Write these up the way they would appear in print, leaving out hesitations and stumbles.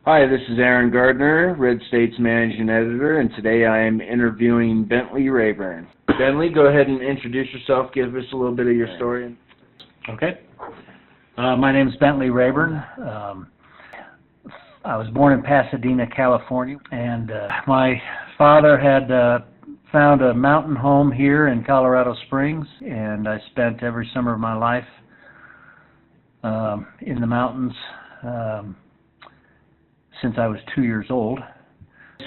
Hi, this is Aaron Gardner, RedState's managing editor, and today I am interviewing Bentley Rayburn. Bentley, go ahead and introduce yourself. Give us a little bit of your story. Okay. My name is Bentley Rayburn. I was born in Pasadena, California, and my father had found a mountain home here in Colorado Springs, and I spent every summer of my life in the mountains since I was 2 years old.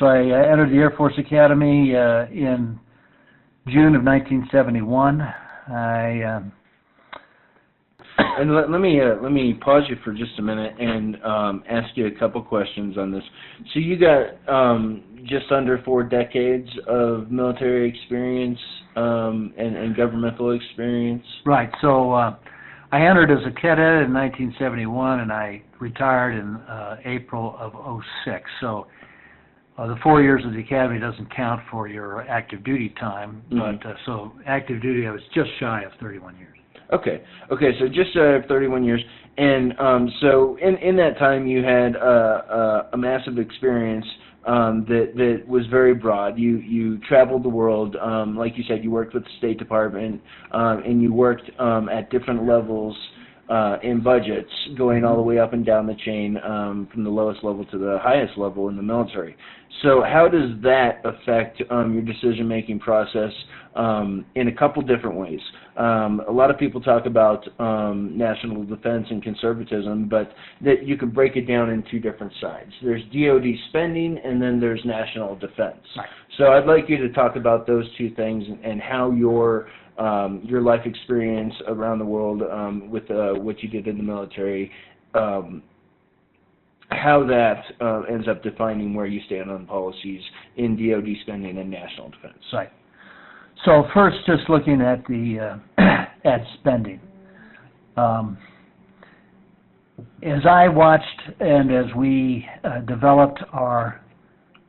So I entered the Air Force Academy in June of 1971. And let me pause you for just a minute and ask you a couple questions on this. So you got just under 4 decades of military experience and governmental experience. Right. So I entered as a cadet in 1971, and I retired in April of '06. So the 4 years of the academy doesn't count for your active duty time, but so active duty I was just shy of 31 years. Okay, so just 31 years, and so in that time you had a massive experience that was very broad. You traveled the world, like you said, you worked with the State Department, and you worked at different levels in budgets, going all the way up and down the chain, from the lowest level to the highest level in the military. So how does that affect your decision-making process in a couple different ways? A lot of people talk about national defense and conservatism, but that you can break it down in 2 different sides. There's DoD spending, and then there's national defense. Right. So I'd like you to talk about those 2 things and how your life experience around the world with what you did in the military, how that ends up defining where you stand on policies in DoD spending and national defense. Right. So first, just looking at the at spending. As I watched and as we developed our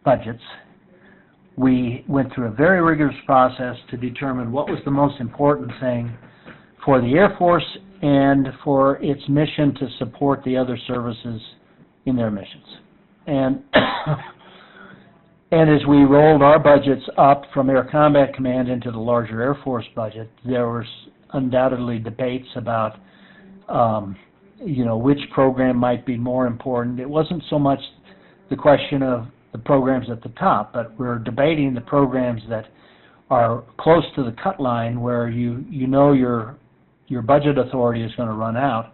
budgets, we went through a very rigorous process to determine what was the most important thing for the Air Force and for its mission to support the other services in their missions. And and as we rolled our budgets up from Air Combat Command into the larger Air Force budget, there was undoubtedly debates about which program might be more important. It wasn't so much the question of the programs at the top, but we're debating the programs that are close to the cut line, where you know your budget authority is going to run out.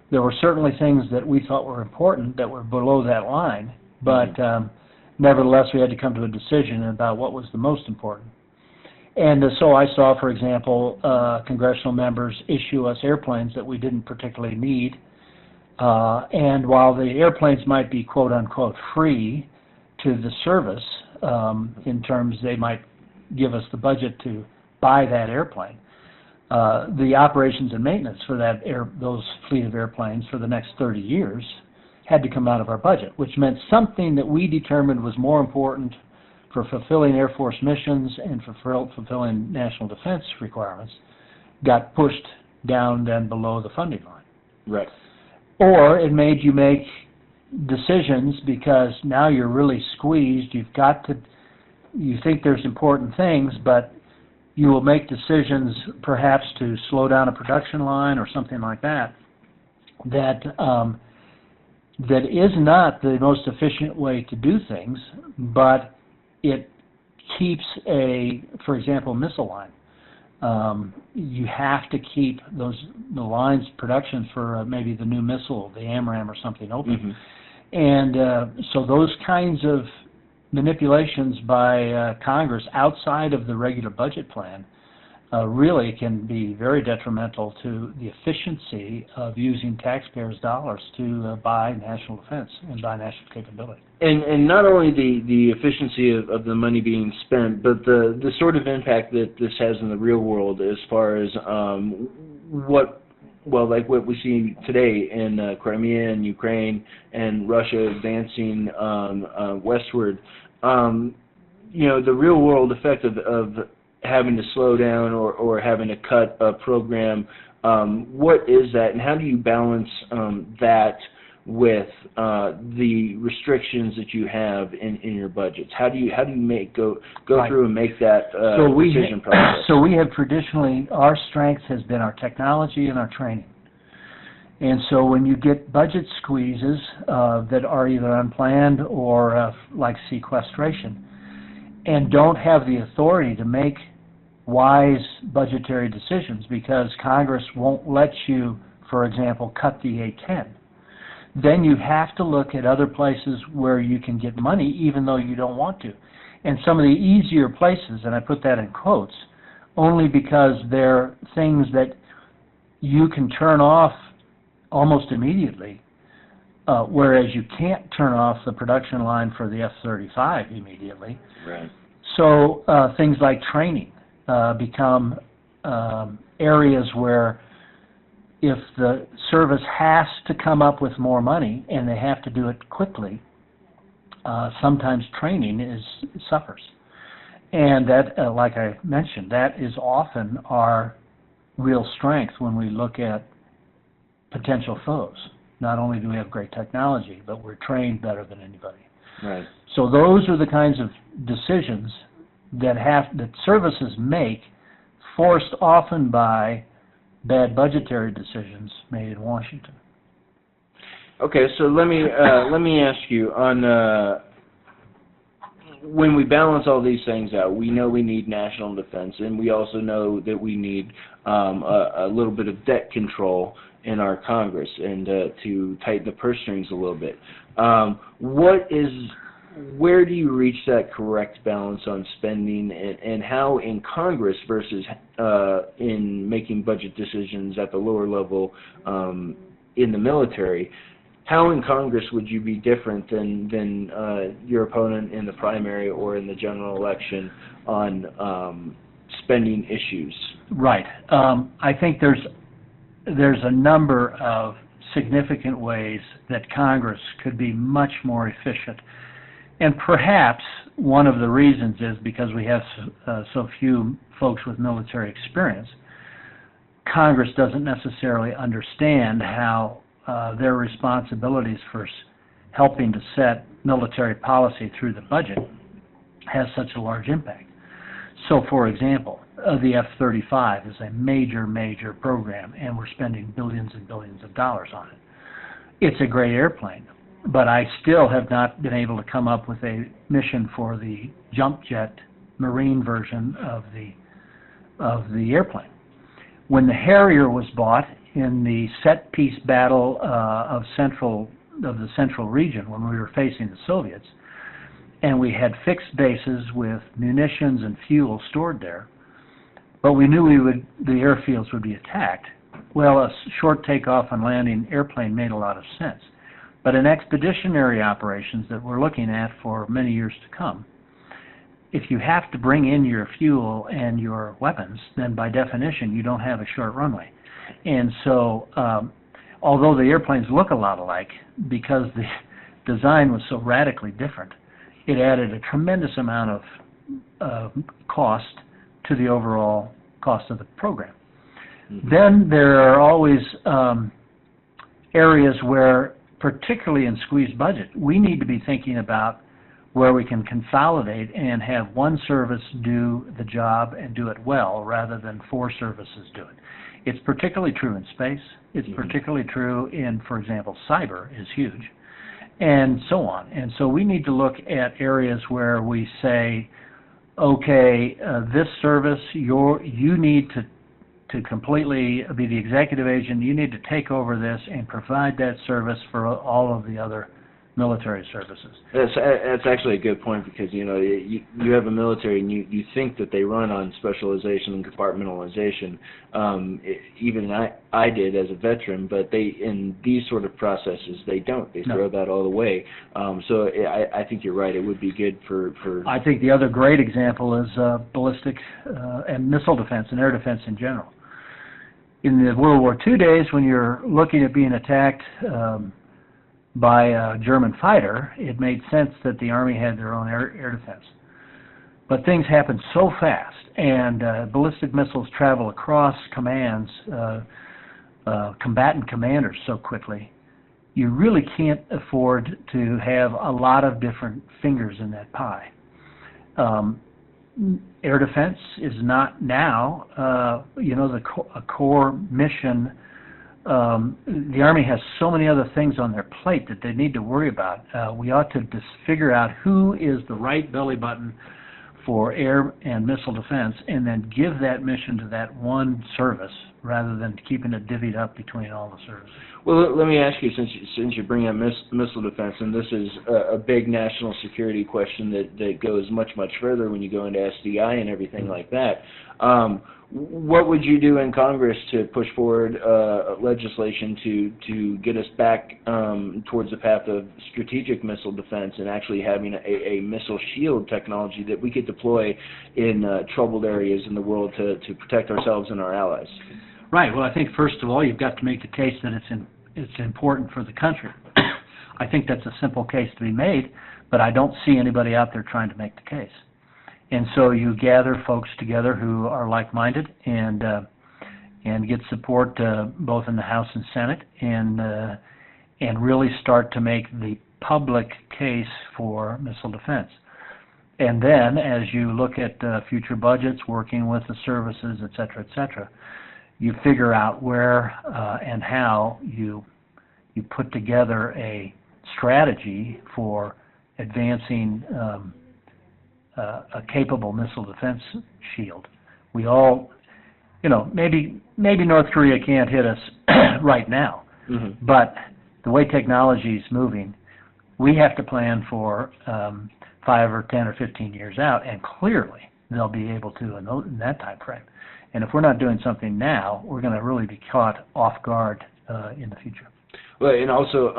There were certainly things that we thought were important that were below that line, but nevertheless we had to come to a decision about what was the most important. And so I saw, for example, congressional members issue us airplanes that we didn't particularly need, and while the airplanes might be quote-unquote free to the service, in terms they might give us the budget to buy that airplane, the operations and maintenance for those fleet of airplanes for the next 30 years had to come out of our budget, which meant something that we determined was more important for fulfilling Air Force missions and for fulfilling national defense requirements got pushed down then below the funding line. Right. Or it made you make decisions because now you're really squeezed. You think there's important things, but you will make decisions perhaps to slow down a production line or something like that that is not the most efficient way to do things, but it keeps for example, missile line. You have to keep the lines production for maybe the new missile, the AMRAAM or something open. And so those kinds of manipulations by Congress outside of the regular budget plan really can be very detrimental to the efficiency of using taxpayers' dollars to buy national defense and buy national capability. And not only the efficiency of the money being spent, but the sort of impact that this has in the real world as far as what we see today in Crimea and Ukraine and Russia advancing westward. The real world effect of having to slow down or having to cut a program, what is that, and how do you balance that with the restrictions that you have in your budgets? How do you go right. through and make that decision process? So we have traditionally, our strength has been our technology and our training. And so when you get budget squeezes that are either unplanned or like sequestration, and don't have the authority to make wise budgetary decisions because Congress won't let you, for example, cut the A-10, then you have to look at other places where you can get money even though you don't want to. And some of the easier places, and I put that in quotes, only because they're things that you can turn off almost immediately, whereas you can't turn off the production line for the F-35 immediately. Right. So things like training become areas where if the service has to come up with more money and they have to do it quickly, sometimes training suffers. And that, like I mentioned, that is often our real strength when we look at potential foes. Not only do we have great technology, but we're trained better than anybody. Right. So those are the kinds of decisions that services make, forced often by bad budgetary decisions made in Washington. Okay, so let me ask you on when we balance all these things out, we know we need national defense, and we also know that we need a little bit of debt control in our Congress and to tighten the purse strings a little bit. Where do you reach that correct balance on spending, and how in Congress versus in making budget decisions at the lower level in the military? How in Congress would you be different than your opponent in the primary or in the general election on spending issues? Right. I think there's a number of significant ways that Congress could be much more efficient. And perhaps one of the reasons is because we have so few folks with military experience. Congress doesn't necessarily understand how their responsibilities for helping to set military policy through the budget has such a large impact. So, for example, the F-35 is a major program, and we're spending billions and billions of dollars on it. It's a great airplane, but I still have not been able to come up with a mission for the jump jet marine version of the airplane. When the Harrier was bought in the set-piece battle of the Central region, when we were facing the Soviets, and we had fixed bases with munitions and fuel stored there, but we knew the airfields would be attacked. Well, a short takeoff and landing airplane made a lot of sense. But in expeditionary operations that we're looking at for many years to come, if you have to bring in your fuel and your weapons, then by definition you don't have a short runway. And so, although the airplanes look a lot alike, because the design was so radically different, it added a tremendous amount of cost to the overall cost of the program. Mm-hmm. Then there are always areas where, particularly in squeezed budget, we need to be thinking about where we can consolidate and have one service do the job and do it well rather than four services do it. It's particularly true in space. It's particularly true in, for example, cyber is huge, and so on. And so we need to look at areas where we say, okay, this service, you need to completely be the executive agent. You need to take over this and provide that service for all of the other military services. That's actually a good point, because you have a military and you think that they run on specialization and compartmentalization. Even I did as a veteran, but in these sort of processes they don't. They throw that all away. So I think you're right. It would be good for. I think the other great example is ballistic and missile defense and air defense in general. In the World War II days, when you're looking at being attacked by a German fighter, it made sense that the Army had their own air defense. But things happen so fast, and ballistic missiles travel across commands, combatant commanders so quickly, you really can't afford to have a lot of different fingers in that pie. Air defense is not now, a core mission. The Army has so many other things on their plate that they need to worry about. We ought to just figure out who is the right belly button for air and missile defense, and then give that mission to that one service rather than keeping it divvied up between all the services. Well, let me ask you, since you bring up missile defense, and this is a big national security question that goes much further when you go into SDI and everything like that. What would you do in Congress to push forward legislation to get us back towards the path of strategic missile defense and actually having a missile shield technology that we could deploy in troubled areas in the world to protect ourselves and our allies? Right. Well, I think first of all you've got to make the case that it's important for the country. I think that's a simple case to be made, but I don't see anybody out there trying to make the case. And so you gather folks together who are like-minded and get support both in the House and Senate, and really start to make the public case for missile defense. And then, as you look at future budgets, working with the services, et cetera, you figure out where and how you put together a strategy for advancing a capable missile defense shield. We all, maybe North Korea can't hit us right now, but the way technology is moving, we have to plan for 5 or 10 or 15 years out, and clearly they'll be able to in that time frame. And if we're not doing something now, we're going to really be caught off guard in the future. Well, and also,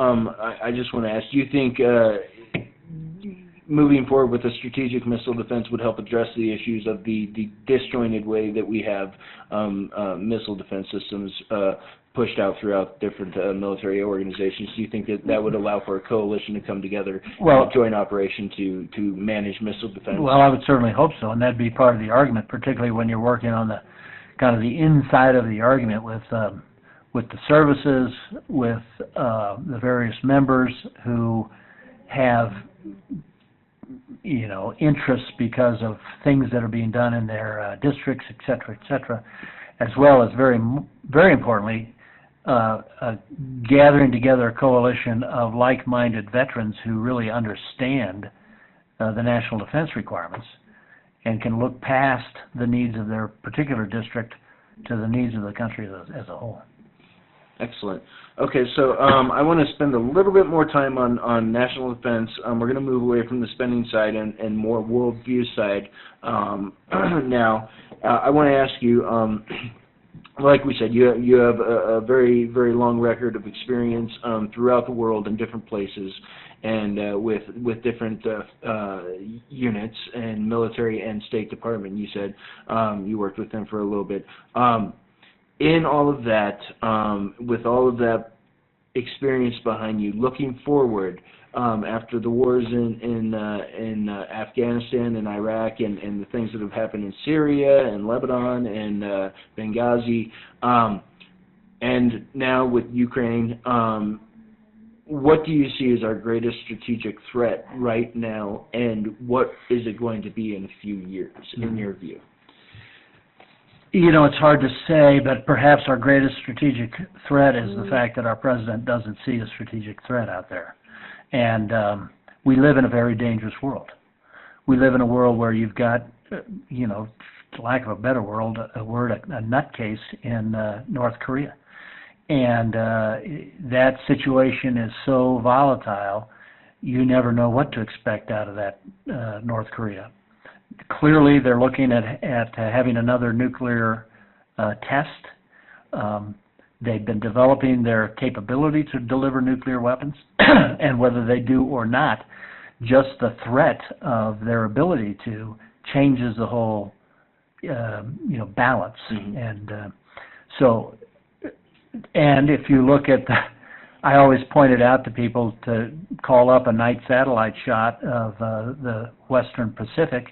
I just want to ask, do you think moving forward with a strategic missile defense would help address the issues of the disjointed way that we have missile defense systems pushed out throughout different military organizations? Do you think that would allow for a coalition to come together in a joint operation to manage missile defense? Well, I would certainly hope so, and that'd be part of the argument, particularly when you're working on the kind of the inside of the argument with the services, with the various members who have interests because of things that are being done in their districts, et cetera, as well as very importantly, gathering together a coalition of like-minded veterans who really understand the national defense requirements and can look past the needs of their particular district to the needs of the country as a whole. Excellent. Okay, so I want to spend a little bit more time on national defense. We're going to move away from the spending side and more worldview side now. I want to ask you, like we said, you have a very, very long record of experience throughout the world in different places and with different units and military and State Department. You said you worked with them for a little bit. In all of that, with all of that experience behind you, looking forward after the wars in Afghanistan and Iraq and the things that have happened in Syria and Lebanon and Benghazi, and now with Ukraine, what do you see as our greatest strategic threat right now, and what is it going to be in a few years, in your view? It's hard to say, but perhaps our greatest strategic threat is the fact that our president doesn't see a strategic threat out there. And we live in a very dangerous world. We live in a world where you've got, for lack of a better word, a nutcase in North Korea. And that situation is so volatile, you never know what to expect out of that North Korea. Clearly, they're looking at having another nuclear test. They've been developing their capability to deliver nuclear weapons, and whether they do or not, just the threat of their ability to changes the whole, balance. And and if you look at I always pointed out to people to call up a night satellite shot of the Western Pacific,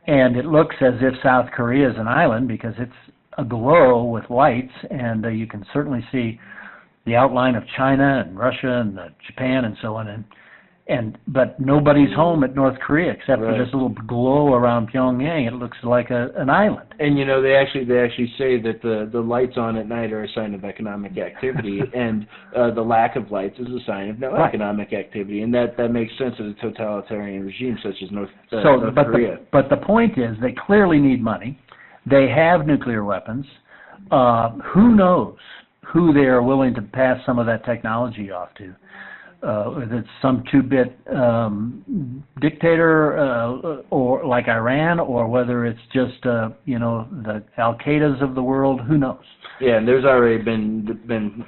and it looks as if South Korea is an island because it's aglow with lights, and you can certainly see the outline of China and Russia and Japan and so on, but nobody's home at North Korea except for this little glow around Pyongyang. It looks like an island. And you know, they actually say that the lights on at night are a sign of economic activity, and the lack of lights is a sign of no economic activity, and that makes sense of a totalitarian regime such as North Korea. But the point is, they clearly need money. They have nuclear weapons. Who knows who they are willing to pass some of that technology off to? Whether it's some two-bit dictator or like Iran, or whether it's just the Al-Qaedas of the world, who knows? Yeah, and there's already been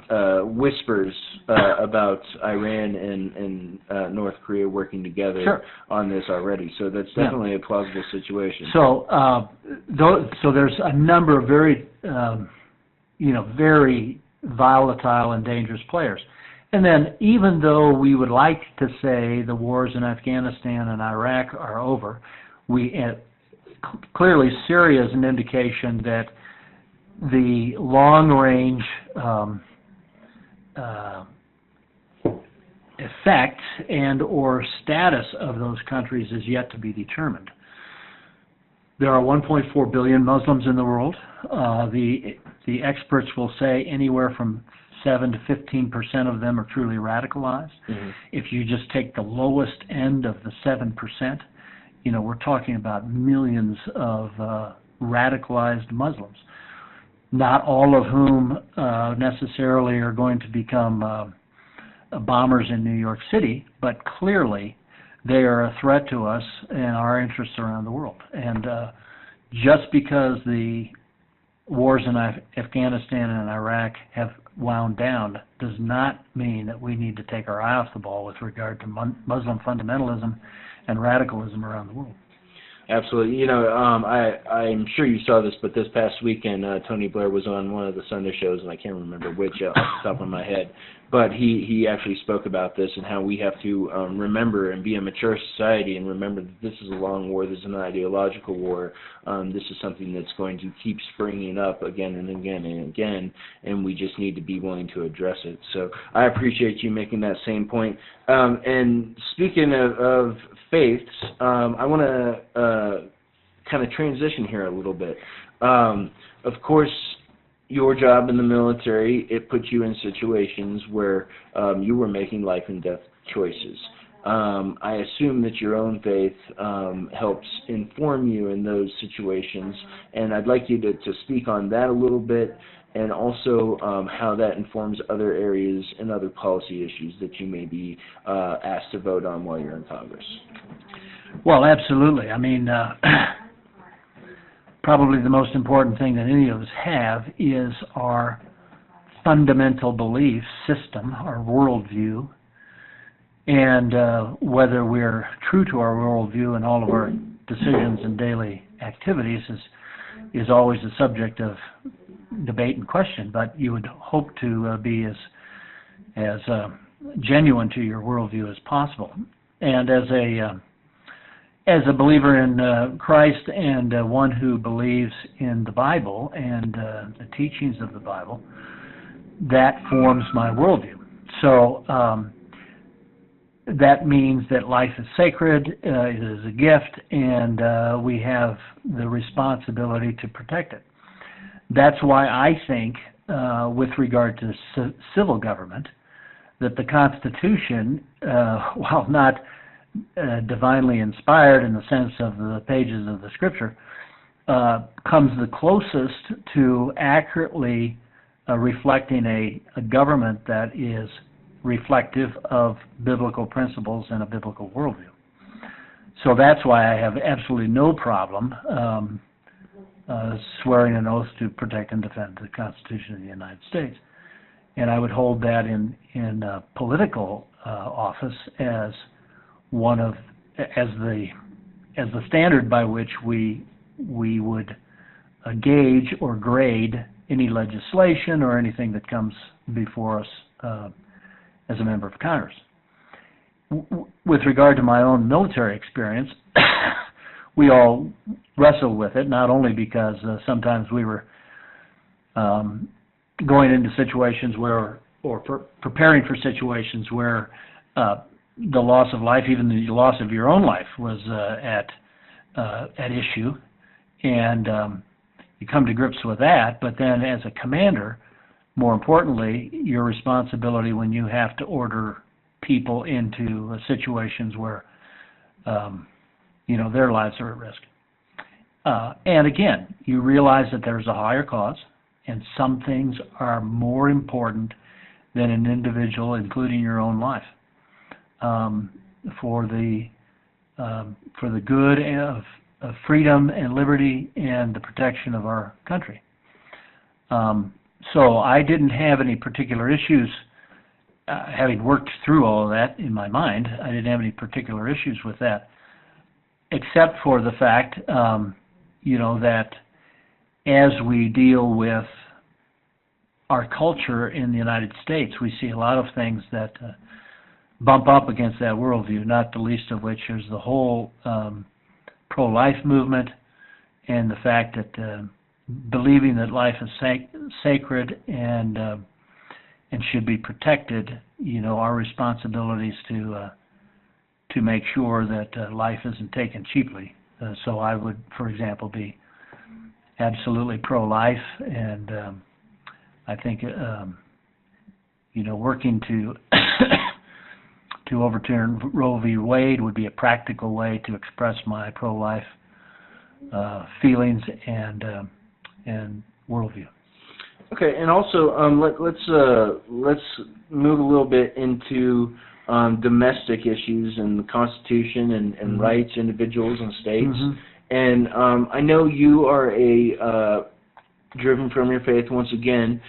whispers about Iran and North Korea working together on this already. So that's definitely a plausible situation. So so there's a number of very very volatile and dangerous players. And then, even though we would like to say the wars in Afghanistan and Iraq are over, clearly Syria is an indication that the long-range effect and or status of those countries is yet to be determined. There are 1.4 billion Muslims in the world. The experts will say anywhere from 7 to 15% of them are truly radicalized. Mm-hmm. If you just take the lowest end of the 7%, we're talking about millions of radicalized Muslims, not all of whom necessarily are going to become bombers in New York City, but clearly they are a threat to us and our interests around the world. And just because the wars in Afghanistan and Iraq have wound down does not mean that we need to take our eye off the ball with regard to Muslim fundamentalism and radicalism around the world. Absolutely. I'm sure you saw this, but this past weekend, Tony Blair was on one of the Sunday shows, and I can't remember which off the top of my head, but he actually spoke about this and how we have to remember and be a mature society and remember that this is a long war, this is an ideological war, this is something that's going to keep springing up again and again and again, and we just need to be willing to address it. So I appreciate you making that same point. And speaking of faiths, I want to kind of transition here a little bit. Of course, your job in the military, it puts you in situations where you were making life and death choices. I assume that your own faith helps inform you in those situations, and I'd like you to speak on that a little bit, and also how that informs other areas and other policy issues that you may be asked to vote on while you're in Congress. Well, absolutely. I mean, probably the most important thing that any of us have is our fundamental belief system, our worldview, and whether we're true to our worldview in all of our decisions and daily activities is always a subject of debate and question, but you would hope to be as genuine to your worldview as possible. And as a believer in Christ and one who believes in the Bible and the teachings of the Bible, that forms my worldview. So that means that life is sacred, it is a gift, and we have the responsibility to protect it. That's why I think, with regard to civil government, that the Constitution, while not divinely inspired in the sense of the pages of the Scripture, comes the closest to accurately reflecting a government that is reflective of biblical principles and a biblical worldview. So that's why I have absolutely no problem swearing an oath to protect and defend the Constitution of the United States. And I would hold that in political office as the standard by which we would gauge or grade any legislation or anything that comes before us as a member of Congress. With regard to my own military experience, we all wrestled with it, not only because sometimes we were going into situations where or preparing for situations where the loss of life, even the loss of your own life, was at issue, and you come to grips with that. But then, as a commander, more importantly, your responsibility when you have to order people into situations where their lives are at risk. And again, you realize that there's a higher cause, and some things are more important than an individual, including your own life, for the good of freedom and liberty and the protection of our country. So I didn't have any particular issues, having worked through all of that in my mind. I didn't have any particular issues with that, except for the fact, that as we deal with our culture in the United States, we see a lot of things that bump up against that worldview, not the least of which is the whole pro-life movement, and the fact that believing that life is sacred and should be protected, our responsibilities to make sure that life isn't taken cheaply. So I would, for example, be absolutely pro-life, and I think working to to overturn Roe v. Wade would be a practical way to express my pro-life feelings and worldview. Okay, and also let's move a little bit into domestic issues and the Constitution and mm-hmm. rights, individuals and states. Mm-hmm. And I know you are a driven from your faith. Once again,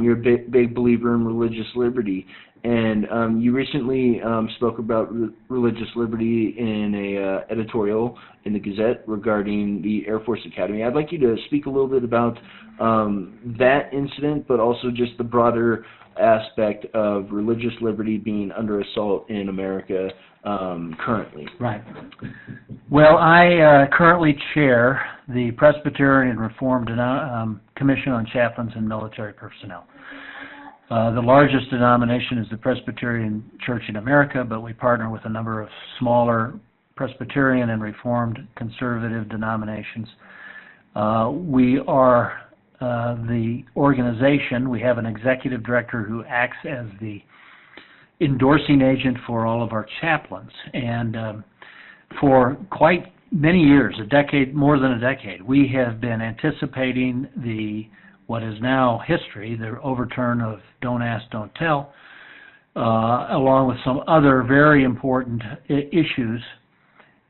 you're a big believer in religious liberty. And you recently spoke about religious liberty in a editorial in the Gazette regarding the Air Force Academy. I'd like you to speak a little bit about that incident, but also just the broader aspect of religious liberty being under assault in America currently. Right. Well, I currently chair the Presbyterian Reformed Commission on Chaplains and Military Personnel. The largest denomination is the Presbyterian Church in America, but we partner with a number of smaller Presbyterian and Reformed conservative denominations. We are the organization. We have an executive director who acts as the endorsing agent for all of our chaplains. And for quite many years, more than a decade, we have been anticipating what is now history, the overturn of Don't Ask, Don't Tell, along with some other very important issues,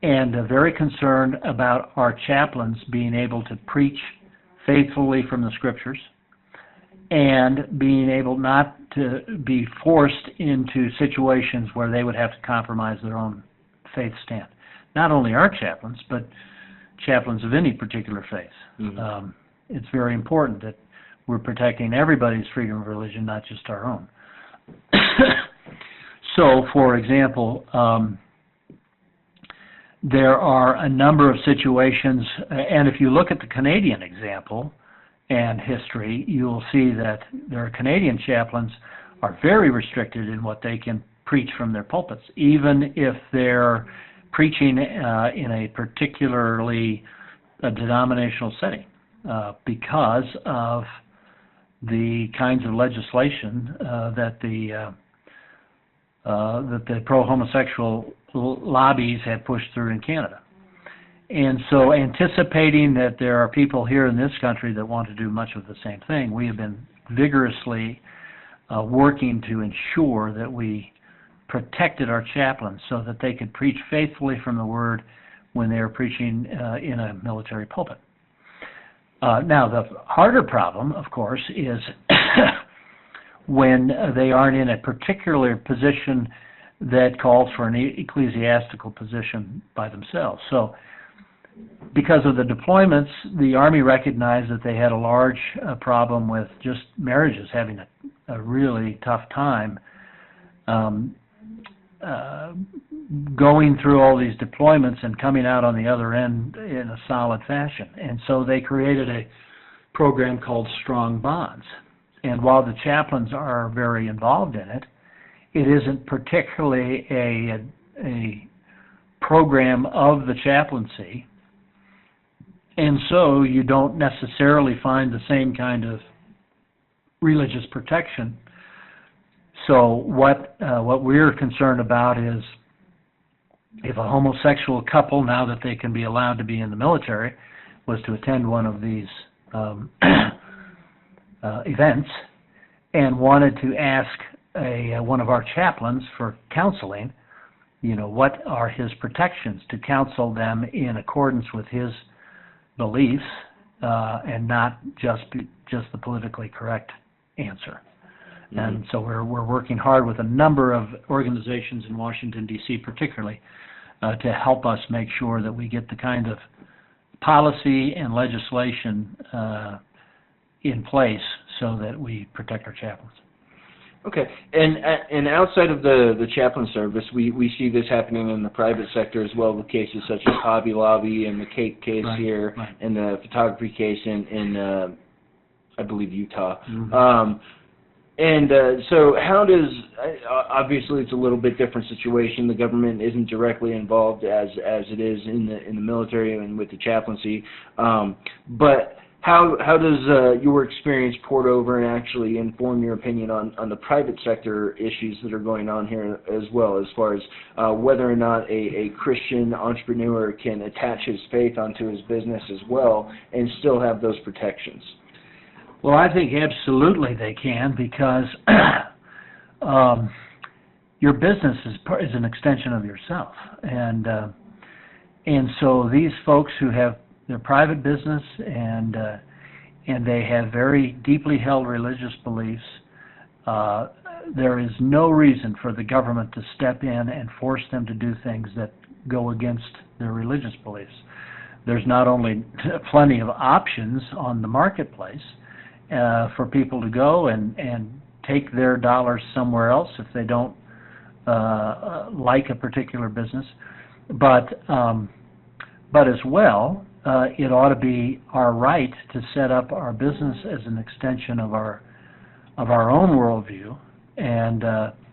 and very concerned about our chaplains being able to preach faithfully from the Scriptures and being able not to be forced into situations where they would have to compromise their own faith stand. Not only our chaplains, but chaplains of any particular faith. Mm-hmm. It's very important that we're protecting everybody's freedom of religion, not just our own. So, for example, there are a number of situations, and if you look at the Canadian example and history, you will see that their Canadian chaplains are very restricted in what they can preach from their pulpits, even if they're preaching in a particularly denominational setting, because of the kinds of legislation that the pro-homosexual lobbies have pushed through in Canada. And so, anticipating that there are people here in this country that want to do much of the same thing, we have been vigorously working to ensure that we protected our chaplains so that they could preach faithfully from the Word when they are preaching in a military pulpit. Now, the harder problem, of course, is when they aren't in a particular position that calls for an ecclesiastical position by themselves. So, because of the deployments, the Army recognized that they had a large problem with just marriages having a really tough time going through all these deployments and coming out on the other end in a solid fashion. And so they created a program called Strong Bonds. And while the chaplains are very involved in it, it isn't particularly a program of the chaplaincy, and so you don't necessarily find the same kind of religious protection. So what we're concerned about is if a homosexual couple, now that they can be allowed to be in the military, was to attend one of these events and wanted to ask one of our chaplains for counseling, what are his protections, to counsel them in accordance with his beliefs and not just the politically correct answer. Mm-hmm. And so we're working hard with a number of organizations in Washington, D.C. particularly to help us make sure that we get the kind of policy and legislation in place so that we protect our chaplains. Okay, and outside of the chaplain service, we see this happening in the private sector as well, with cases such as Hobby Lobby and the cake case here, and the photography case in I believe, Utah. Mm-hmm. So how does, obviously it's a little bit different situation. The government isn't directly involved as it is in the military and with the chaplaincy, but how does your experience port over and actually inform your opinion on the private sector issues that are going on here as well, as far as whether or not a Christian entrepreneur can attach his faith onto his business as well and still have those protections? Well, I think absolutely they can, because your business is an extension of yourself, and so these folks who have their private business and they have very deeply held religious beliefs, there is no reason for the government to step in and force them to do things that go against their religious beliefs. There's not only plenty of options on the marketplace for people to go and take their dollars somewhere else if they don't like a particular business, but as well, it ought to be our right to set up our business as an extension of our own worldview, and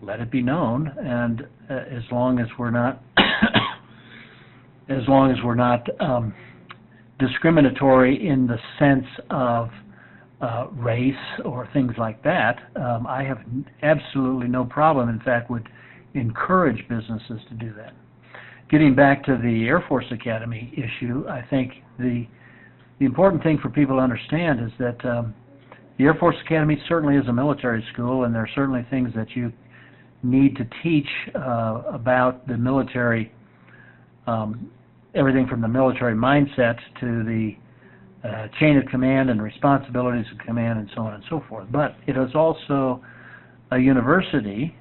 let it be known. And as long as we're not discriminatory in the sense of race or things like that, I have absolutely no problem. In fact, would encourage businesses to do that. Getting back to the Air Force Academy issue, I think the important thing for people to understand is that the Air Force Academy certainly is a military school, and there are certainly things that you need to teach about the military, everything from the military mindset to the chain of command and responsibilities of command and so on and so forth. But it is also a university,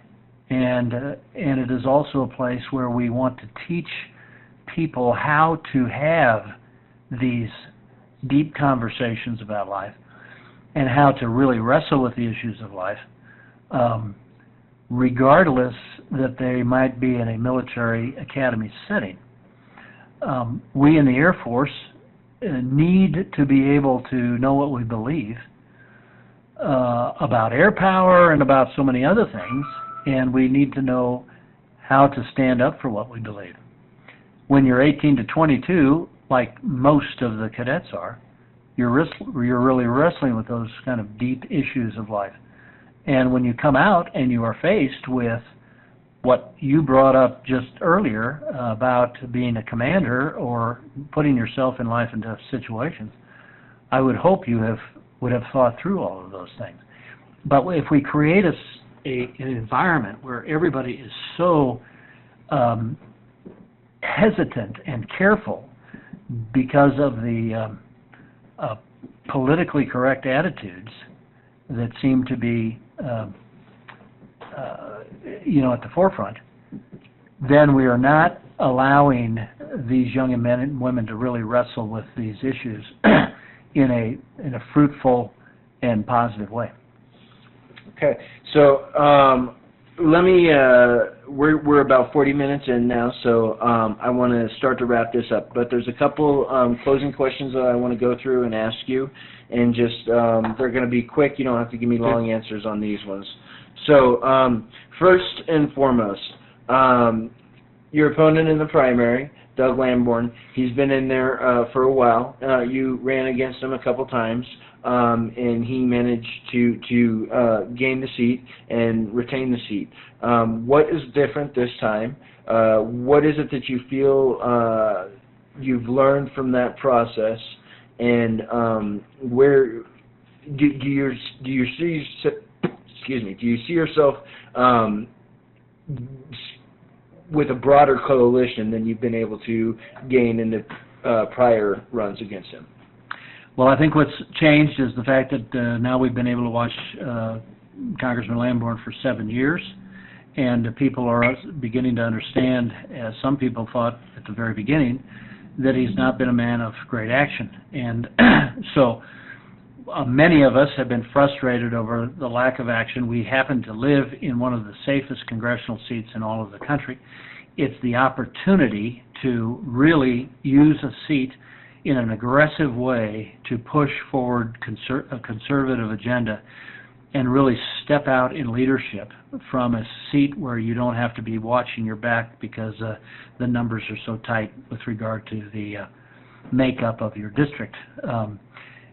and it is also a place where we want to teach people how to have these deep conversations about life and how to really wrestle with the issues of life, regardless that they might be in a military academy setting. We in the Air Force need to be able to know what we believe about air power and about so many other things, and we need to know how to stand up for what we believe. When you're 18 to 22, like most of the cadets are, you're really wrestling with those kind of deep issues of life. And when you come out and you are faced with what you brought up just earlier about being a commander or putting yourself in life into situations, I would hope you would have thought through all of those things. But if we create an environment where everybody is so hesitant and careful because of the politically correct attitudes that seem to be at the forefront, then we are not allowing these young men and women to really wrestle with these issues in a fruitful and positive way. Okay, so let me, we're about 40 minutes in now, so I want to start to wrap this up. But there's a couple closing questions that I want to go through and ask you, and just, they're going to be quick. You don't have to give me long answers on these ones. So, first and foremost, your opponent in the primary, Doug Lamborn, he's been in there for a while. You ran against him a couple times, and he managed to gain the seat and retain the seat. What is different this time? What is it that you feel you've learned from that process, and where do you see yourself with a broader coalition than you've been able to gain in the prior runs against him? Well, I think what's changed is the fact that now we've been able to watch Congressman Lamborn for 7 years, and people are beginning to understand, as some people thought at the very beginning, that he's not been a man of great action. And so many of us have been frustrated over the lack of action. We happen to live in one of the safest congressional seats in all of the country. It's the opportunity to really use a seat in an aggressive way to push forward a conservative agenda and really step out in leadership from a seat where you don't have to be watching your back because the numbers are so tight with regard to the makeup of your district.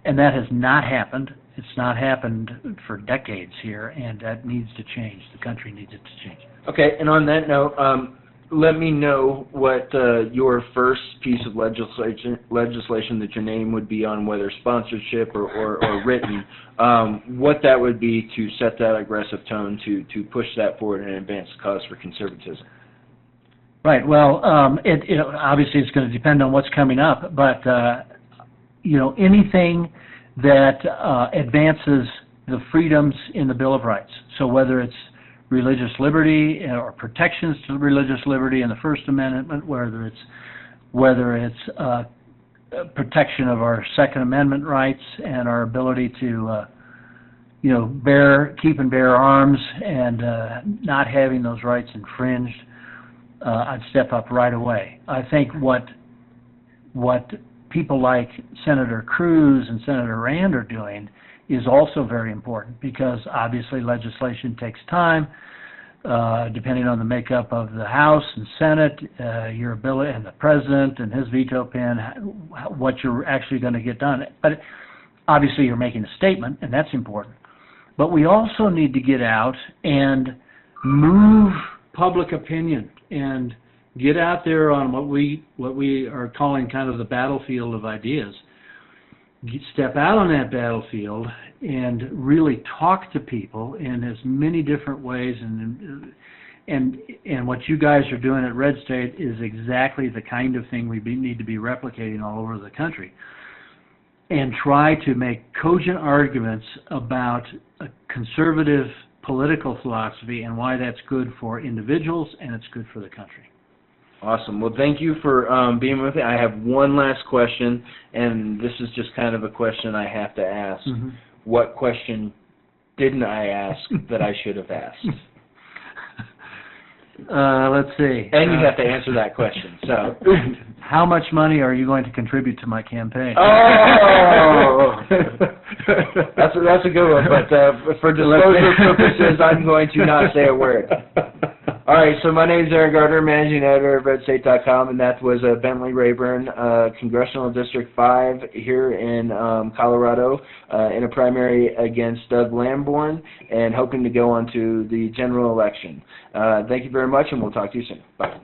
And that has not happened. It's not happened for decades here, and that needs to change. The country needs it to change. Okay, and on that note, let me know what your first piece of legislation that your name would be on, whether sponsorship or written, what that would be to set that aggressive tone to push that forward and advance the cause for conservatism. Right. Well, obviously it's going to depend on what's coming up, but anything that advances the freedoms in the Bill of Rights. So whether it's religious liberty or protections to religious liberty in the First Amendment, whether it's protection of our Second Amendment rights and our ability to keep and bear arms and not having those rights infringed, I'd step up right away. I think what people like Senator Cruz and Senator Rand are doing is also very important, because obviously legislation takes time, depending on the makeup of the House and Senate, your ability, and the President and his veto pen, what you're actually going to get done. But obviously you're making a statement, and that's important. But we also need to get out and move public opinion and get out there on what we are calling kind of the battlefield of ideas. Step out on that battlefield and really talk to people in as many different ways, and what you guys are doing at RedState is exactly the kind of thing we need to be replicating all over the country, and try to make cogent arguments about a conservative political philosophy and why that's good for individuals and it's good for the country. Awesome. Well, thank you for being with me. I have one last question, and this is just kind of a question I have to ask. Mm-hmm. What question didn't I ask that I should have asked? Let's see. And you have to answer that question. So, how much money are you going to contribute to my campaign? Oh, that's a good one. But for disclosure purposes, I'm going to not say a word. All right, so my name is Aaron Gardner, Managing Editor of RedState.com, and that was Bentley Rayburn, Congressional District 5 here in Colorado, in a primary against Doug Lamborn, and hoping to go on to the general election. Thank you very much, and we'll talk to you soon. Bye.